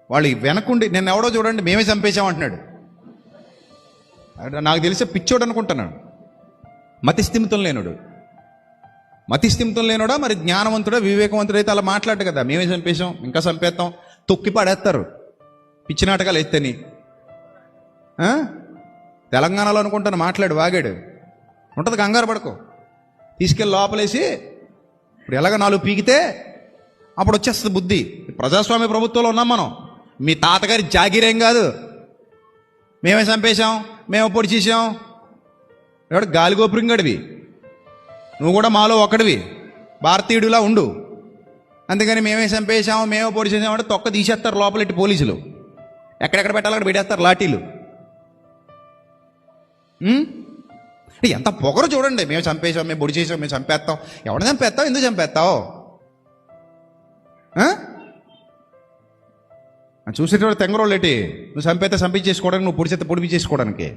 వాళ్ళు వెనకుండి నేను ఎవడో చూడండి మేమే చంపేశాం అంటున్నాడు. నాకు తెలిసే పిచ్చోడు అనుకుంటున్నాడు, మతిస్థిమితం లేనోడా మరి జ్ఞానవంతుడా వివేకవంతుడైతే అలా మాట్లాడు కదా, మేమే చంపేశాం ఇంకా చంపేస్తాం, తొక్కి పడేస్తారు పిచ్చి నాటకాలు ఎత్తని. తెలంగాణలో అనుకుంటాను మాట్లాడు వాగాడు ఉంటుంది, కంగారు పడుకో, తీసుకెళ్ళి లోపలేసి ఇప్పుడు ఎలాగ 4 పీకితే అప్పుడు వచ్చేస్తుంది బుద్ధి. ప్రజాస్వామ్య ప్రభుత్వంలో ఉన్నాం మనం, మీ తాతగారి జాగీరేం కాదు, మేమే చంపేశాం మేము పొడి చేసాం. ఎవడు గాలిగోపురింగడివి, నువ్వు కూడా మాలో ఒకడివి, భారతీయుడిలా ఉండు. అందుకని మేమే చంపేశాం మేమే పొడి చేసామంటే తొక్క తీసేస్తారు లోపలెట్టి పోలీసులు, ఎక్కడెక్కడ పెట్టాలి అక్కడ పెట్టేస్తారు లాఠీలు. ఎంత పొగరు చూడండి, మేము చంపేశాం మేము పొడి చేసాం మేము చంపేస్తాం. ఎవడ చంపేస్తావు, ఎందుకు చంపేస్తావు? చూసేటోడు తెంగరోళ్ళు ఏంటి, నువ్వు చంపేస్తే చంపించేసుకోవడానికి, నువ్వు పొడి చేస్తే పొడిపి చేసుకోవడానికి.